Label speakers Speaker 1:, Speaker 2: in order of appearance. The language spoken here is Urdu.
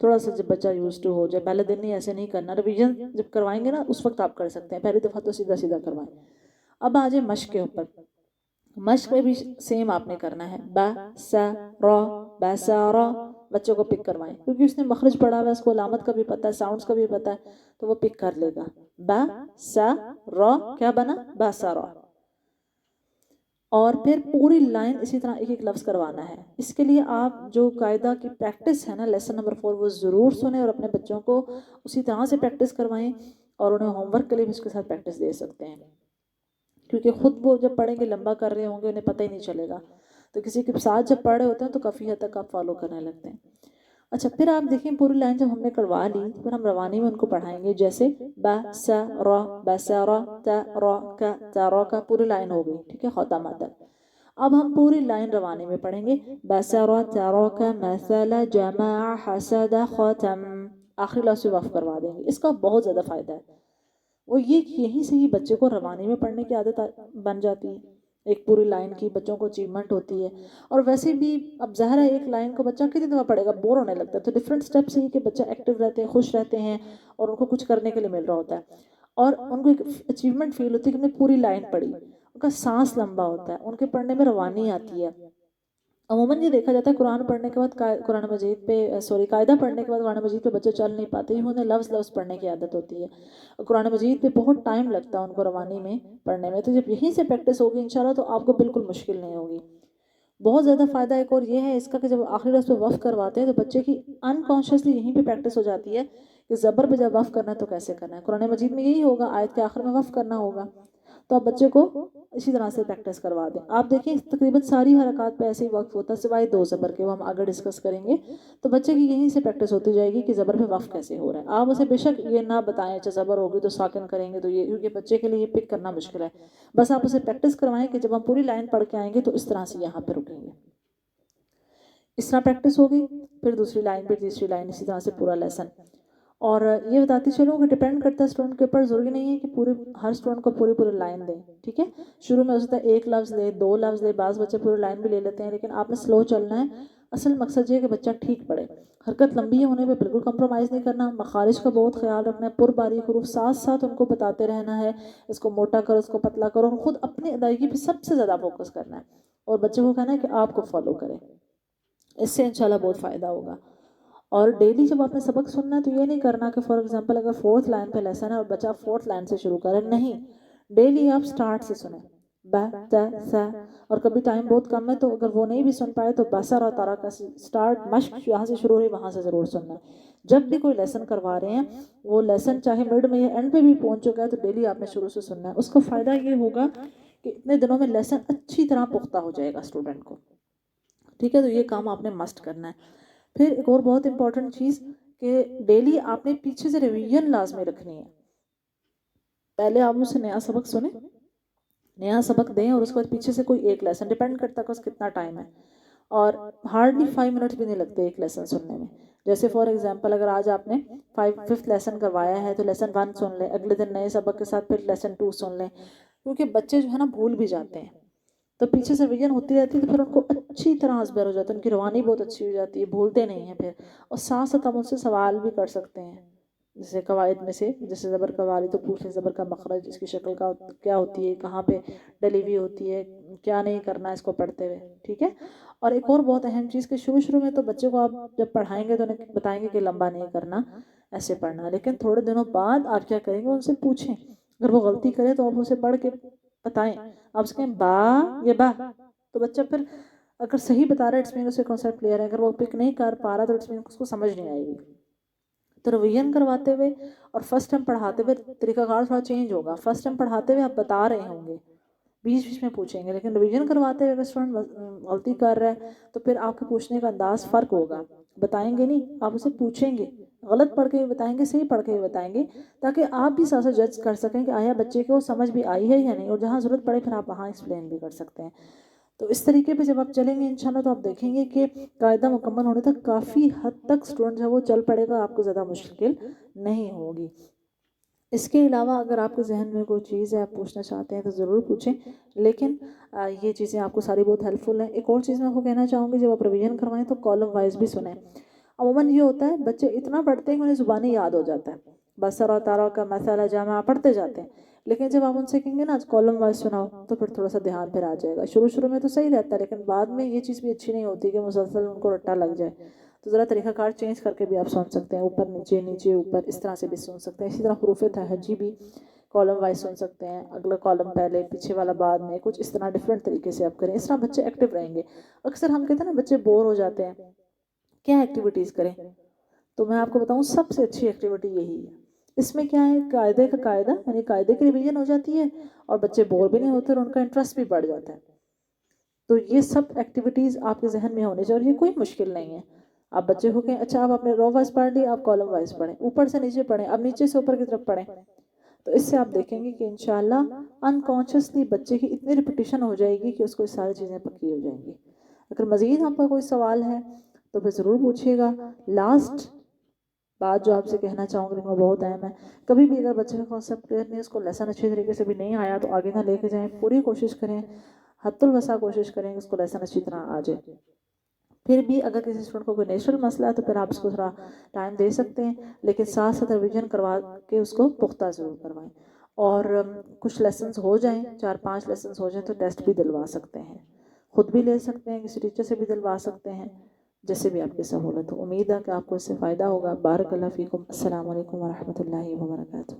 Speaker 1: تھوڑا سا جب بچہ یوز ٹو ہو جائے، پہلے دن نہیں ایسے نہیں کرنا، ریویژن جب کروائیں گے نا اس وقت آپ کر سکتے ہیں، پہلی دفعہ تو سیدھا سیدھا کروائیں۔ اب آ جائے مشق کے اوپر، مشق میں بھی سیم آپ نے کرنا ہے، با سا را، با سا را، بچوں کو پک کروائیں کیونکہ اس نے مخرج پڑھا ہوا ہے، اس کو علامت کا بھی پتہ ہے، ساؤنڈز کا بھی پتہ ہے، تو وہ پک کر لے گا۔ با سا را کیا بنا؟ با سا را۔ اور پھر پوری لائن اسی طرح ایک ایک لفظ کروانا ہے۔ اس کے لیے آپ جو قاعدہ کی پریکٹس ہے نا لیسن نمبر 4 وہ ضرور سنیں اور اپنے بچوں کو اسی طرح سے پریکٹس کروائیں، اور انہیں ہوم ورک کے لیے بھی اس کے ساتھ پریکٹس دے سکتے ہیں، کیونکہ خود وہ جب پڑھیں گے لمبا کر رہے ہوں گے انہیں پتہ ہی نہیں چلے گا، تو کسی کے ساتھ جب پڑھ رہے ہوتے ہیں تو کافی حد تک آپ فالو کرنے لگتے ہیں۔ اچھا پھر آپ دیکھیں پوری لائن جب ہم نے کروا لی پھر ہم روانی میں ان کو پڑھائیں گے، جیسے با سا را با سا را تا را کا تا را کا، پوری لائن ہو گئی، ٹھیک ہے، خاتمہ تک۔ اب ہم پوری لائن روانی میں پڑھیں گے، بسر ترک مثل جمع حسد ختم، آخری لفظ سے وقف کروا دیں گے۔ اس کا بہت زیادہ فائدہ ہے، وہ یہیں سے ہی بچے کو روانی میں پڑھنے کی عادت بن جاتی ہے، ایک پوری لائن کی بچوں کو اچیومنٹ ہوتی ہے۔ اور ویسے بھی اب ظاہر ہے ایک لائن کو بچہ کتنی دفعہ پڑھے گا، بور ہونے لگتا ہے، تو ڈفرینٹ اسٹیپس ہی کہ بچہ ایکٹیو رہتے ہیں، خوش رہتے ہیں، اور ان کو کچھ کرنے کے لیے مل رہا ہوتا ہے، اور ان کو ایک اچیومنٹ فیل ہوتی ہے کہ ہم نے پوری لائن پڑھی، ان کا سانس لمبا ہوتا ہے، ان کے پڑھنے میں روانی آتی ہے۔ عموماً یہ دیکھا جاتا ہے قرآن پڑھنے کے بعد قرآن مجید پہ قاعدہ پڑھنے کے بعد قرآن مجید پہ بچے چل نہیں پاتے، انہیں لفظ لفظ پڑھنے کی عادت ہوتی ہے، قرآن مجید پہ بہت ٹائم لگتا ہے ان کو روانی میں پڑھنے میں، تو جب یہیں سے پریکٹس ہوگی انشاءاللہ تو آپ کو بالکل مشکل نہیں ہوگی۔ بہت زیادہ فائدہ ایک اور یہ ہے اس کا کہ جب آخری لفظ پہ وقف کرواتے ہیں تو بچے کی انکانشیسلی یہیں پہ پریکٹس ہو جاتی ہے کہ زبر پہ جب وقف کرنا ہے تو کیسے کرنا ہے، قرآن مجید میں یہی ہوگا، آیت کے آخر میں وقف کرنا ہوگا، تو آپ بچے کو اسی طرح سے پریکٹس کروا دیں۔ آپ دیکھیں تقریباً ساری حرکات پہ ایسے ہی وقف ہوتا ہے سوائے 2 زبر کے، وہ ہم آگے ڈسکس کریں گے، تو بچے کی یہیں سے پریکٹس ہوتی جائے گی کہ زبر پہ وقف کیسے ہو رہا ہے۔ آپ اسے بے شک یہ نہ بتائیں اچھا زبر ہوگی تو ساکن کریں گے تو یہ، کیونکہ بچے کے لیے پک کرنا مشکل ہے، بس آپ اسے پریکٹس کروائیں کہ جب ہم پوری لائن پڑھ کے آئیں گے تو اس طرح سے یہاں پہ رکیں گے، اس طرح پریکٹس ہوگی، پھر دوسری لائن پھر تیسری لائن، اسی طرح سے پورا لیسن۔ اور یہ بتاتی چلوں کہ ڈیپینڈ کرتا ہے اسٹوڈنٹ کے اوپر، ضروری نہیں ہے کہ ہر اسٹوڈنٹ کو پوری لائن دیں، ٹھیک ہے، شروع میں ہو سکتا ہے 1 لفظ لے 2 لفظ لے، بعض بچے پوری لائن بھی لے لیتے ہیں، لیکن آپ نے سلو چلنا ہے، اصل مقصد یہ ہے کہ بچہ ٹھیک پڑھے، حرکت لمبی ہونے پہ بالکل کمپرومائز نہیں کرنا، مخارج کا بہت خیال رکھنا ہے، پر باریک حروف ساتھ ساتھ ان کو بتاتے رہنا ہے، اس کو موٹا کرو اس کو پتلا کرو، اور خود اپنی ادائیگی پہ سب سے زیادہ فوکس کرنا ہے، اور بچے کو کہنا ہے کہ آپ کو فالو کریں، اس سے انشاءاللہ بہت فائدہ ہوگا۔ اور ڈیلی جب آپ نے سبق سننا ہے تو یہ نہیں کرنا کہ فار ایگزامپل اگر 4th لائن پہ لیسن ہے اور بچہ 4th لائن سے شروع کرے، نہیں، ڈیلی آپ سٹارٹ سے سنیں، با تا سا، اور کبھی ٹائم بہت کم ہے تو اگر وہ نہیں بھی سن پائے تو بسر اور تارا کا سٹارٹ مشق یہاں سے شروع ہوئی وہاں سے ضرور سننا ہے۔ جب بھی کوئی لیسن کروا رہے ہیں وہ لیسن چاہے مڈ میں یا اینڈ پہ بھی پہنچ چکا ہے تو ڈیلی آپ نے شروع سے سننا ہے، اس کا فائدہ یہ ہوگا کہ اتنے دنوں میں لیسن اچھی طرح پختہ ہو جائے گا اسٹوڈنٹ کو، ٹھیک ہے، تو یہ کام آپ نے مسٹ کرنا ہے۔ پھر ایک اور بہت امپورٹنٹ چیز کہ ڈیلی آپ نے پیچھے سے ریویژن لازمی رکھنی ہے، پہلے آپ اسے نیا سبق سنیں، نیا سبق دیں، اور اس کے بعد پیچھے سے کوئی ایک لیسن، ڈیپینڈ کرتا ہے کہ کتنا ٹائم ہے، اور ہارڈلی 5 منٹس بھی نہیں لگتے ایک لیسن سننے میں، جیسے فار ایگزامپل اگر آج آپ نے 5th لیسن کروایا ہے تو لیسن 1 سن لیں، اگلے دن نئے سبق کے ساتھ پھر لیسن 2 سن لیں، کیونکہ بچے جو ہے نا بھول بھی جاتے ہیں، تو پیچھے سے ریویژن ہوتی رہتی ہے تو پھر ان کو اچھی طرح ازبر ہو جاتا ہے، ان کی روانی بہت اچھی ہو جاتی ہے، بھولتے نہیں ہیں پھر، اور ساتھ ساتھ ہم ان سے سوال بھی کر سکتے ہیں، جیسے قواعد میں سے جیسے زبر کا والی تو پوچھ لیں زبر کا مخرج، اس کی شکل کا کیا ہوتی ہے، کہاں پہ ڈلی ہوئی ہوتی ہے، کیا نہیں کرنا ہے اس کو پڑھتے ہوئے، ٹھیک ہے۔ اور ایک اور بہت اہم چیز کہ شروع میں تو بچے کو آپ جب پڑھائیں گے تو انہیں بتائیں گے کہ لمبا نہیں کرنا، ایسے پڑھنا، لیکن تھوڑے دنوں بعد آپ کیا کریں گے ان سے پوچھیں، اگر وہ غلطی کرے تو آپ اسے پڑھ کے بتائیں، آپ سے کہیں با یہ با، تو بچہ پھر اگر صحیح بتا رہا ہے اٹس مین اسے کانسیپٹ کلیئر ہے، اگر وہ پک نہیں کر پا رہا تو اٹس مین اس کو سمجھ نہیں آئے گی۔ تو رویژن کرواتے ہوئے اور فرسٹ ٹائم پڑھاتے ہوئے طریقہ کار تھوڑا چینج ہوگا، فرسٹ ٹائم پڑھاتے ہوئے آپ بتا رہے ہوں گے، بیچ میں پوچھیں گے، لیکن رویژن کرواتے ہوئے اگر اسٹوڈنٹ غلطی کر رہا ہے تو پھر آپ کے پوچھنے کا انداز فرق ہوگا، بتائیں گے نہیں، آپ اسے پوچھیں گے، غلط پڑھ کے بھی بتائیں گے، صحیح پڑھ کے بھی بتائیں گے، تاکہ آپ بھی ساتھ ساتھ جج کر سکیں کہ آیا بچے کو سمجھ بھی آئی ہے یا نہیں، اور جہاں ضرورت پڑے پھر آپ وہاں ایکسپلین بھی کر سکتے ہیں۔ تو اس طریقے پہ جب آپ چلیں گے انشاءاللہ تو آپ دیکھیں گے کہ قاعدہ مکمل ہونے تک کافی حد تک اسٹوڈنٹ جو ہے وہ چل پڑے گا، آپ کو زیادہ مشکل نہیں ہوگی۔ اس کے علاوہ اگر آپ کے ذہن میں کوئی چیز ہے آپ پوچھنا چاہتے ہیں تو ضرور پوچھیں، لیکن یہ چیزیں آپ کو ساری بہت ہیلپ فل ہیں۔ ایک اور چیز میں آپ کو کہنا چاہوں گی، جب آپ ریویژن کروائیں تو کالم وائز بھی سنیں،
Speaker 2: عموماً یہ ہوتا ہے بچے اتنا پڑھتے ہیں کہ انہیں زبانی یاد ہو جاتا ہے، بصر و تارا کا مسئلہ جامع پڑھتے جاتے ہیں، لیکن جب آپ ان سے کہیں گے نا آج کالم وائز سناؤ تو پھر تھوڑا سا دھیان پھر آ جائے گا. شروع میں تو صحیح رہتا ہے، لیکن بعد میں یہ چیز بھی اچھی نہیں ہوتی کہ مسلسل ان کو رٹا لگ جائے. تو ذرا طریقہ کار چینج کر کے بھی آپ سن سکتے ہیں، اوپر نیچے نیچے اوپر، اس طرح سے بھی سن سکتے ہیں. اسی طرح حروف تہجی بھی کالم وائز سن سکتے ہیں، اگلا کالم پہلے پیچھے والا بعد میں، کچھ اس طرح ڈفرینٹ طریقے سے آپ کریں. اس طرح بچے ایکٹیو رہیں گے. اکثر ہم کہتے ہیں نا بچے بور ہو جاتے ہیں، کیا ایکٹیویٹیز کریں؟ تو میں آپ کو بتاؤں سب سے اچھی ایکٹیویٹی یہی ہے. اس میں کیا ہے، قاعدے کا قاعدہ، یعنی قاعدے کی ریویژن ہو جاتی ہے اور بچے بور بھی نہیں ہوتے اور ان کا انٹرسٹ بھی بڑھ جاتا ہے. تو یہ سب ایکٹیویٹیز آپ کے ذہن میں ہونے چاہیے، اور یہ کوئی مشکل نہیں ہے. آپ بچے کو کہیں اچھا آپ اپنے رو وائز پڑھ لی، آپ کالم وائز پڑھیں، اوپر سے نیچے پڑھیں، اب نیچے سے اوپر کی طرف پڑھیں. تو اس سے آپ دیکھیں گے کہ انشاءاللہ انکانشیسلی بچے کی اتنی ریپیٹیشن ہو جائے گی کہ اس کو یہ ساری چیزیں پکی ہو جائیں گی. اگر مزید آپ کا کوئی سوال ہے تو پھر ضرور پوچھیے گا. لاسٹ بات جو آپ سے کہنا چاہوں گی، لیکن وہ بہت اہم ہے، کبھی بھی اگر بچے کا کانسیپٹ کلیئر نہیں، اس کو لیسن اچھی طریقے سے بھی نہیں آیا تو آگے نہ لے کے جائیں. پوری کوشش کریں، حد الوسع کوشش کریں کہ اس کو لیسن اچھی طرح آ جائے. پھر بھی اگر کسی اسٹوڈنٹ کو کوئی نیچرل مسئلہ ہے تو پھر آپ اس کو تھوڑا ٹائم دے سکتے ہیں، لیکن ساتھ ساتھ ریویژن کروا کے اس کو پختہ ضرور کروائیں. اور کچھ لیسنز ہو جائیں، 4-5 لیسنز ہو جائیں تو ٹیسٹ بھی دلوا سکتے ہیں، خود بھی لے سکتے ہیں، کسی ٹیچر سے بھی دلوا سکتے ہیں، جیسے بھی آپ کی سہولت ہو. امید ہے کہ آپ کو اس سے فائدہ ہوگا. بارک اللہ فیکم. السلام علیکم ورحمۃ اللہ وبرکاتہ.